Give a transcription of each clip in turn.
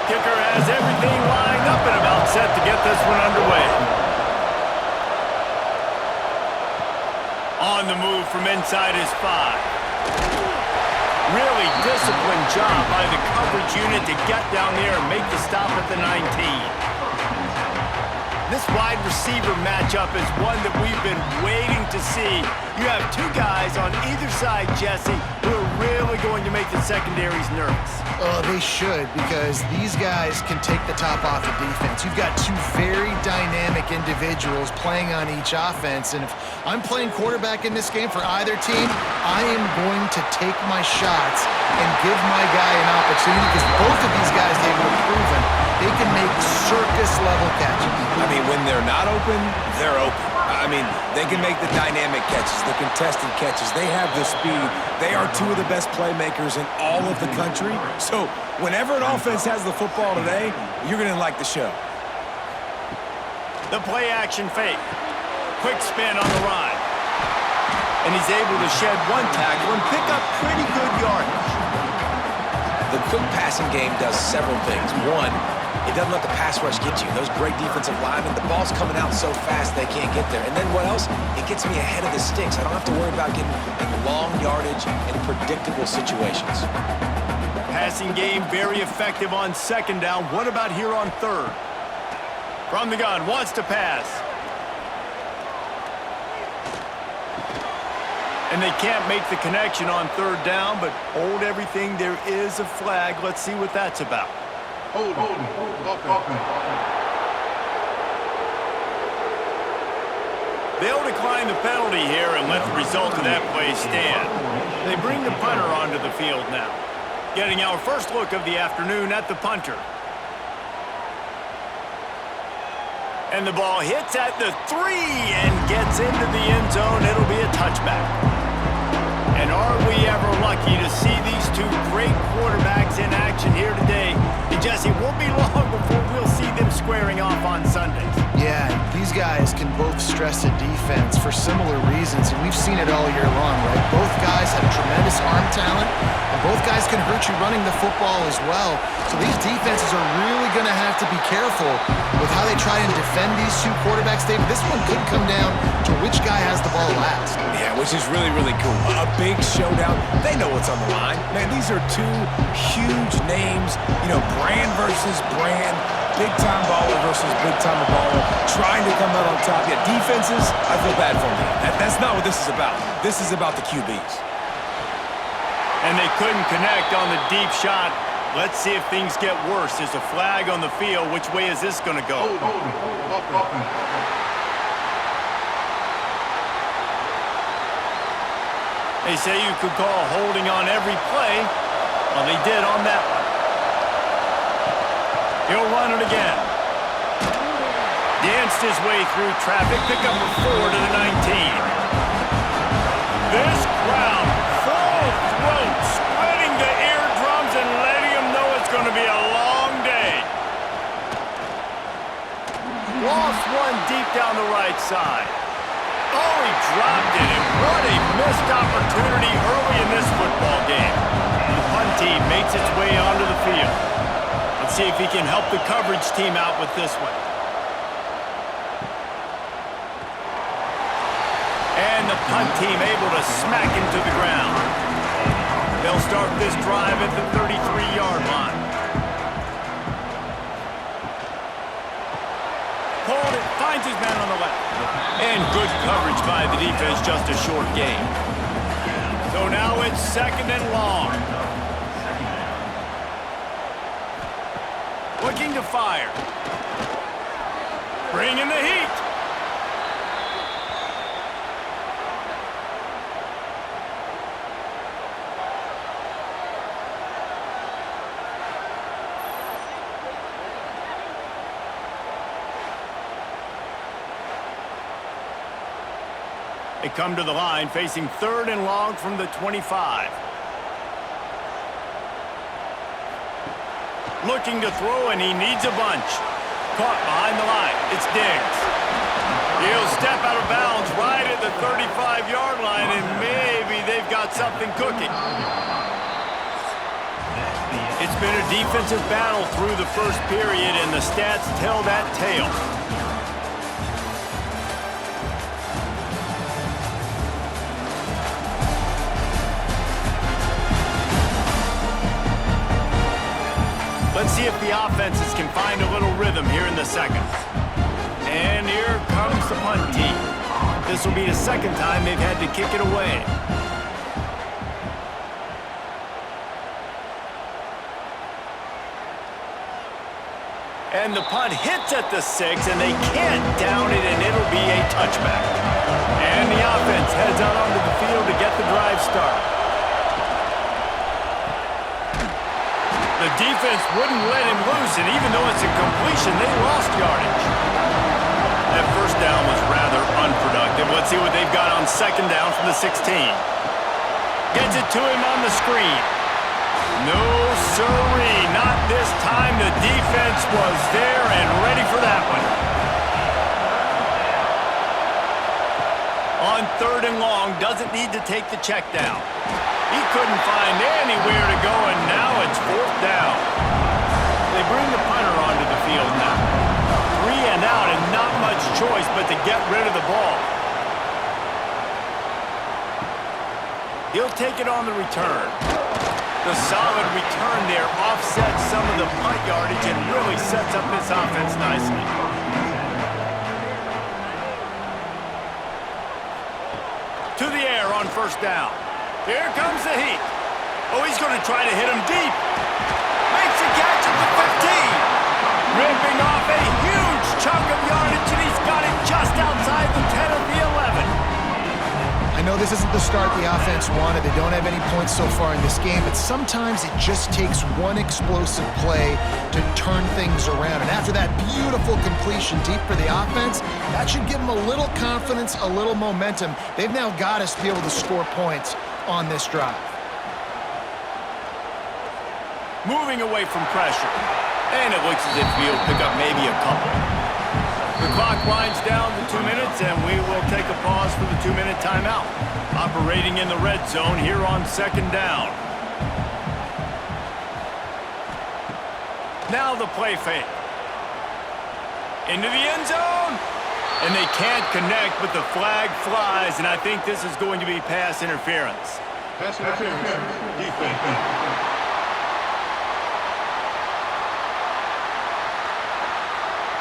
Kicker has everything lined up and about set to get this one underway. On the move from inside his 5. Really disciplined job by the coverage unit to get down there and make the stop at the 19. This wide receiver matchup is one that we've been waiting to see. You have two guys on either side, Jesse, who are really going to make the secondaries nervous. Oh, they should, because these guys can take the top off the defense. You've got two very dynamic individuals playing on each offense, and if I'm playing quarterback in this game for either team, I am going to take my shots and give my guy an opportunity, because both of these guys, they've proven they can make circus-level catches. I mean, when they're not open, they're open. I mean, they can make the dynamic catches, the contested catches. They have the speed. They are two of the best playmakers in all of the country. So whenever an offense has the football today, you're going to like the show. The play-action fake. Quick spin on the ride. And he's able to shed one tackle and pick up pretty good yardage. The quick passing game does several things. One, it doesn't let the pass rush get you. Those great defensive linemen, the ball's coming out so fast they can't get there. And then what else? It gets me ahead of the sticks. I don't have to worry about getting in long yardage in predictable situations. Passing game very effective on second down. What about here on third? From the gun, wants to pass. And they can't make the connection on third down, but hold everything. There is a flag. Let's see what that's about. Hold. They'll decline the penalty here and let the result of that play stand. They bring the punter onto the field now. Getting our first look of the afternoon at the punter. And the ball hits at the 3 and gets into the end zone. It'll be a touchback. And are we ever lucky to see these two great quarterbacks in action here today? And Jesse, it won't be long before we'll see them squaring off on Sundays. Yeah, these guys can both stress a defense for similar reasons, and we've seen it all year long, right? Both guys have tremendous arm talent, and both guys can hurt you running the football as well. So these defenses are really going to have to be careful with how they try and defend these two quarterbacks. David, this one could come down to which guy has the ball last. Yeah, which is really, really cool. A big showdown. They know what's on the line. Man, these are two huge names. You know, brand versus brand. Big-time baller versus big-time baller. Trying to come out on top. Yeah, defenses, I feel bad for them. That's not what this is about. This is about the QBs. And they couldn't connect on the deep shot. Let's see if things get worse. There's a flag on the field. Which way is this going to go? They say you could call holding on every play. Well, they did on that one. He'll run it again. Danced his way through traffic. Pick up a 4 to the 19. This crowd, full throat, spreading the eardrums and letting them know it's going to be a long day. Lost one deep down the right side. Oh, he dropped it, and what a missed opportunity early in this football game. The punt team makes its way onto the field. Let's see if he can help the coverage team out with this one. And the punt team able to smack him to the ground. They'll start this drive at the 33-yard line. Pulled it, finds his man on the left. And good coverage by the defense, just a short gain. So now it's second and long. Looking to fire. Bringing the heat. They come to the line facing third and long from the 25. Looking to throw, and he needs a bunch. Caught behind the line. It's Diggs. He'll step out of bounds right at the 35-yard line, and maybe they've got something cooking. It's been a defensive battle through the first period, and the stats tell that tale. Let's see if the offenses can find a little rhythm here in the second. And here comes the punt team. This will be the second time they've had to kick it away. And the punt hits at the 6, and they can't down it, and it'll be a touchback. And the offense heads out onto the field to get the drive started. The defense wouldn't let him loose, and even though it's a completion, they lost yardage. That first down was rather unproductive. Let's see what they've got on second down from the 16. Gets it to him on the screen. No, sirree, not this time. The defense was there and ready for that one. On third and long, doesn't need to take the check down. He couldn't find anywhere to go, and now it's fourth down. They bring the punter onto the field now. 3 and out, and not much choice but to get rid of the ball. He'll take it on the return. The solid return there offsets some of the punt yardage and really sets up this offense nicely. To the air on first down. Here comes the heat. Oh, he's going to try to hit him deep. Makes a catch at the 15. Ripping off a huge chunk of yardage, and he's got it just outside the 10 of the 11. I know this isn't the start the offense wanted. They don't have any points so far in this game, but sometimes it just takes one explosive play to turn things around. And after that beautiful completion deep for the offense, that should give them a little confidence, a little momentum. They've now got us to be able to score points on this drive. Moving away from pressure. And it looks as if he'll pick up maybe a couple. The clock winds down to 2 minutes, and we will take a pause for the 2-minute timeout. Operating in the red zone here on second down. Now the play fake. Into the end zone. And they can't connect, but the flag flies, and I think this is going to be pass interference. Pass interference. Defense.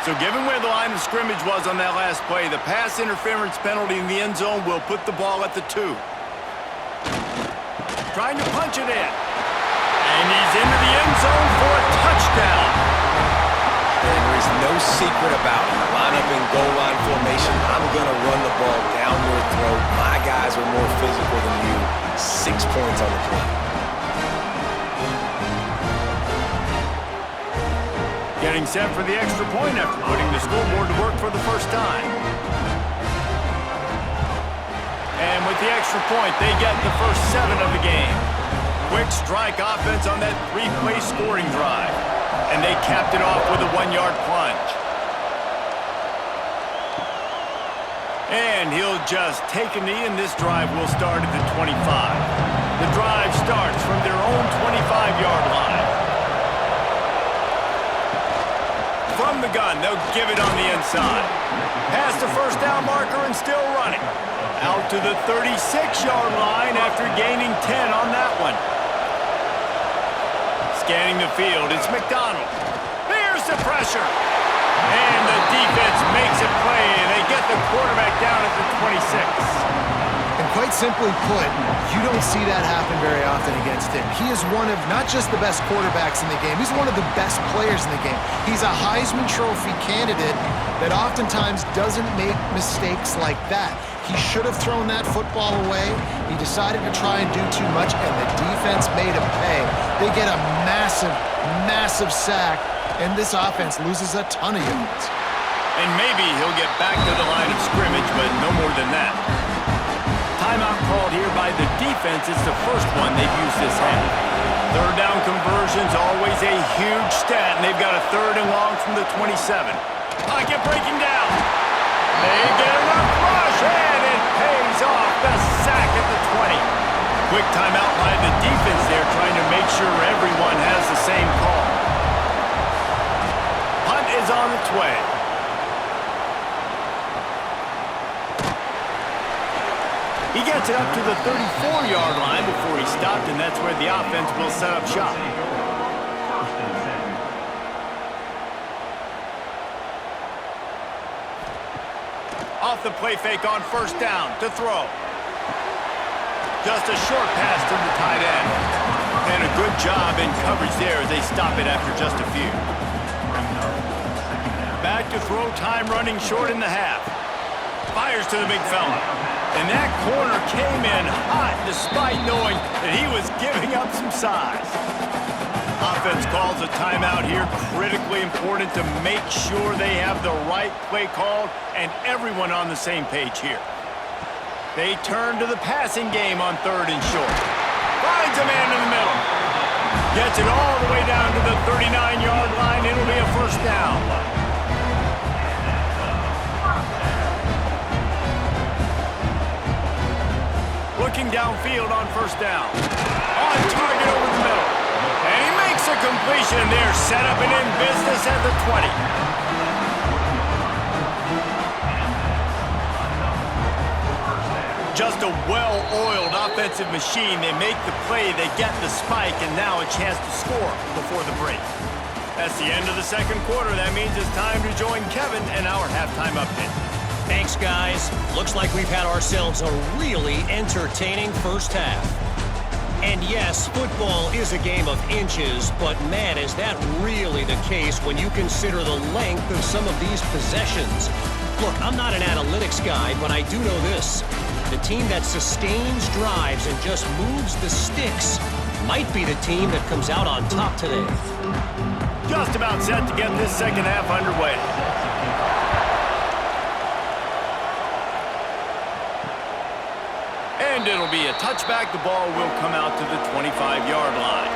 So given where the line of scrimmage was on that last play, the pass interference penalty in the end zone will put the ball at the 2. Trying to punch it in. And he's into the end zone for a touchdown. And there is no secret about it. Line up in goal line formation. I'm going to run the ball down your throat. My guys are more physical than you. 6 points on the play. Getting set for the extra point after putting the scoreboard to work for the first time. And with the extra point, they get the first 7 of the game. Quick strike offense on that 3-play scoring drive. And they capped it off with a 1-yard plunge. And he'll just take a knee, and this drive will start at the 25. The drive starts from their own 25-yard line. From the gun, they'll give it on the inside. Past the first down marker and still running. Out to the 36-yard line after gaining 10 on that one. Scanning the field, it's McDonald. Here's the pressure. And the defense makes it play, and they get the quarterback down at the 26. And quite simply put, you don't see that happen very often against him. He is one of not just the best quarterbacks in the game, he's one of the best players in the game. He's a Heisman Trophy candidate that oftentimes doesn't make mistakes like that. He should have thrown that football away. He decided to try and do too much, and the defense made him pay. They get a massive, massive sack, and this offense loses a ton of yards. And maybe he'll get back to the line of scrimmage, but no more than that. Timeout called here by the defense. It's the first one they've used this half. Third down conversion's always a huge stat, and they've got a 3rd and long from the 27. Pocket breaking down. They get enough rush, and it pays off. The sack at the 20. Quick timeout by the defense there, trying to make sure everyone has the same call. Punt is on its way. He gets it up to the 34-yard line before he stopped, and that's where the offense will set up shop. Off the play fake on first down to throw. Just a short pass to the tight end. And a good job in coverage there as they stop it after just a few. Back to throw, time running short in the half. Fires to the big fella. And that corner came in hot despite knowing that he was giving up some size. Offense calls a timeout here. Critically important to make sure they have the right play called and everyone on the same page here. They turn to the passing game on third and short. Finds a man in the middle. Gets it all the way down to the 39-yard line. It'll be a first down. Looking downfield on first down. On target over the middle. And he makes a completion there. Set up and in business at the 20. Just a well-oiled offensive machine. They make the play, they get the spike, and now a chance to score before the break. That's the end of the second quarter. That means it's time to join Kevin in our halftime update. Thanks, guys. Looks like we've had ourselves a really entertaining first half. And yes, football is a game of inches, but man, is that really the case when you consider the length of some of these possessions. Look, I'm not an analytics guy, but I do know this. The team that sustains drives and just moves the sticks might be the team that comes out on top today. Just about set to get this second half underway. And it'll be a touchback. The ball will come out to the 25-yard line.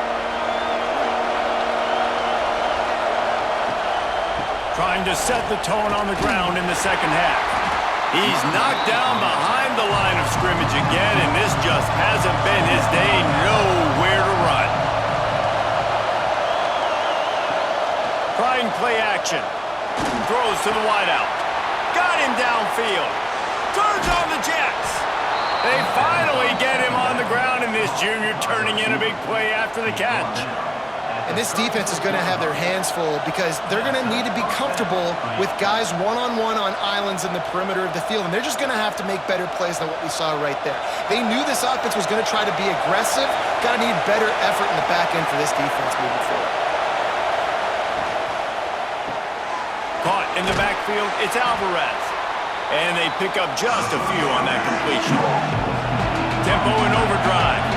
Trying to set the tone on the ground in the second half. He's knocked down behind the line of scrimmage again, and this just hasn't been his day. Nowhere to run. Trying play action. Throws to the wideout. Got him downfield. Turns on the Jets. They finally get him on the ground, and this junior turning in a big play after the catch. And this defense is going to have their hands full because they're going to need to be comfortable with guys one-on-one on islands in the perimeter of the field. And they're just going to have to make better plays than what we saw right there. They knew this offense was going to try to be aggressive. Got to need better effort in the back end for this defense moving forward. Caught in the backfield, it's Alvarez. And they pick up just a few on that completion. Tempo and overdrive.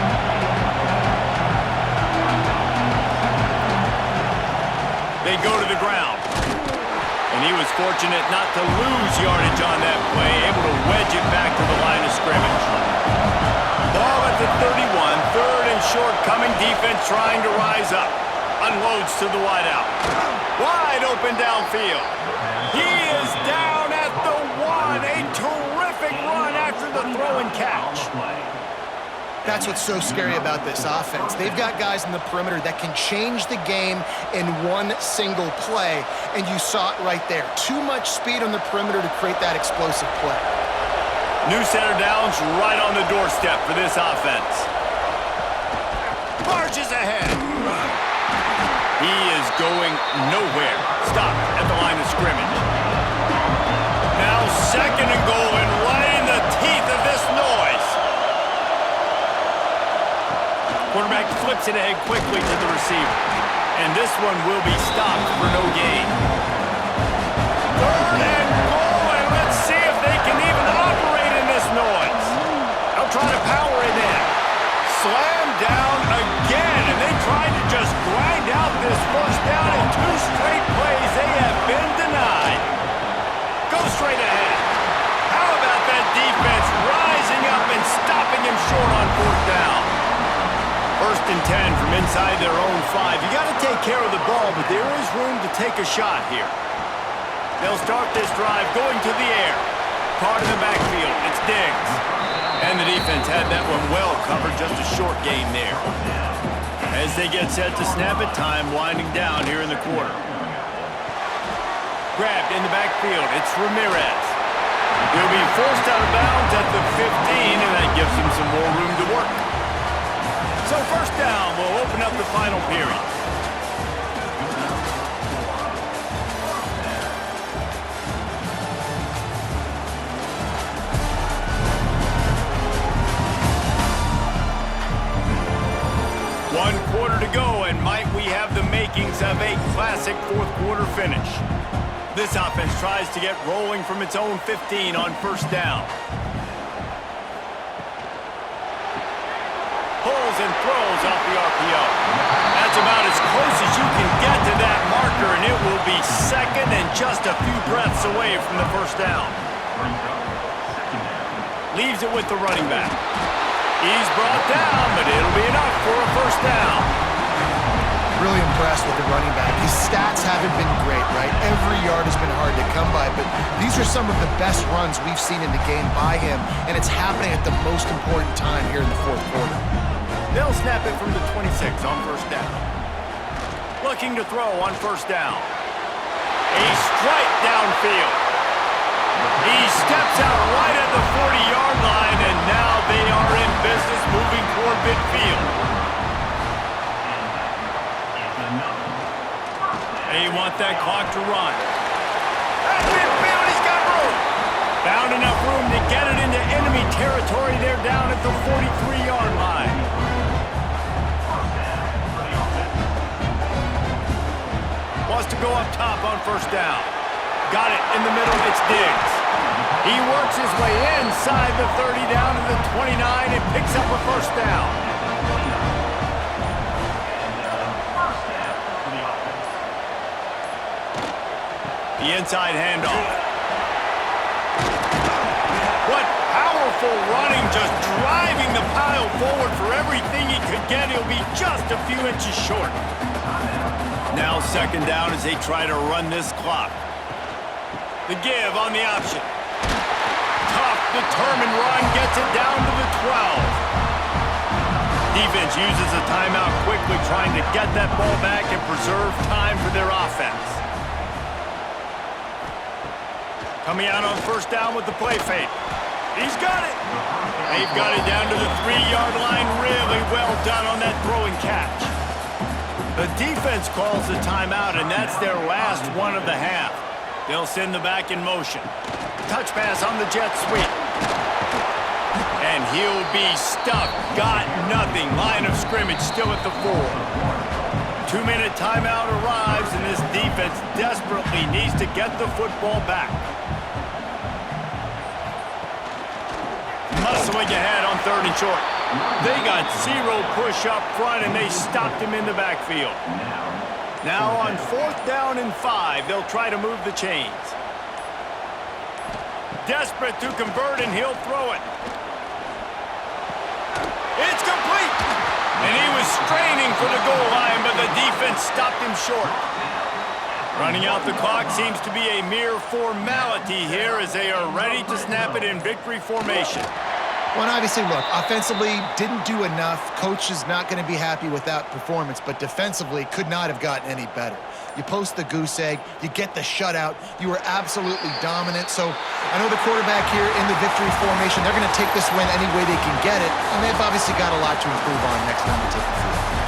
They go to the ground. And he was fortunate not to lose yardage on that play, able to wedge it back to the line of scrimmage. Ball at the 31, third and short, coming defense trying to rise up. Unloads to the wideout. Wide open downfield. He is down at the 1. A terrific run after the throw and catch. That's what's so scary about this offense. They've got guys in the perimeter that can change the game in one single play, and you saw it right there. Too much speed on the perimeter to create that explosive play. New center downs right on the doorstep for this offense. Barges ahead. He is going nowhere. Stopped at the line of scrimmage. Now second and goal, and right in the teeth of this noise. Quarterback flips it ahead quickly to the receiver. And this one will be stopped for no gain. Third and goal, and let's see if they can even operate in this noise. They'll try to power it in. Slam down again, and they tried to just grind out this first down in 2 straight plays. They have been denied. Go straight ahead. How about that defense rising up and stopping him short on fourth down? First and 10 from inside their own 5. You got to take care of the ball, but there is room to take a shot here. They'll start this drive going to the air. Caught in the backfield. It's Diggs. And the defense had that one well covered, just a short gain there. As they get set to snap it, time winding down here in the quarter. Grabbed in the backfield, it's Ramirez. He'll be forced out of bounds at the 15, and that gives him some more room to work. So first down will open up the final period. One quarter to go, and might we have the makings of a classic fourth quarter finish. This offense tries to get rolling from its own 15 on first down. Pulls and throws off the RPO. That's about as close as you can get to that marker, and it will be second and just a few breaths away from the first down. Leaves it with the running back. He's brought down, but it'll be enough for a first down. Really impressed with the running back. His stats haven't been great, right? Every yard has been hard to come by, but these are some of the best runs we've seen in the game by him, and it's happening at the most important time here in the fourth quarter. They'll snap it from the 26 on first down. Looking to throw on first down. A strike downfield. He steps out right at the 40-yard line, and now they are in business moving toward midfield. They want that clock to run. At midfield, he's got room. Found enough room to get it into enemy territory. They're down at the 43-yard line. Wants to go up top on first down. Got it in the middle, it's Diggs. He works his way inside the 30 down to the 29 and picks up a first down. The inside handoff. What powerful running, just driving the pile forward for everything he could get. He'll be just a few inches short. Now second down as they try to run this clock. The give on the option. Tough, determined run gets it down to the 12. Defense uses a timeout quickly, trying to get that ball back and preserve time for their offense. Coming out on first down with the play fake. He's got it. They've got it down to the 3-yard line. Really well done on that throwing catch. The defense calls the timeout, and that's their last one of the half. They'll send the back in motion. Touch pass on the jet sweep. And he'll be stuck. Got nothing. Line of scrimmage still at the 4. 2-minute timeout arrives, and this defense desperately needs to get the football back. Muscling ahead on third and short. They got zero push up front, and they stopped him in the backfield. Now on fourth down and 5, they'll try to move the chains. Desperate to convert, and he'll throw it. It's complete! And he was straining for the goal line, but the defense stopped him short. Running out the clock seems to be a mere formality here as they are ready to snap it in victory formation. Well, and obviously, look, offensively, didn't do enough. Coach is not going to be happy with that performance, but defensively could not have gotten any better. You post the goose egg, you get the shutout, you were absolutely dominant. So I know the quarterback here in the victory formation, they're going to take this win any way they can get it, and they've obviously got a lot to improve on next time they take the field.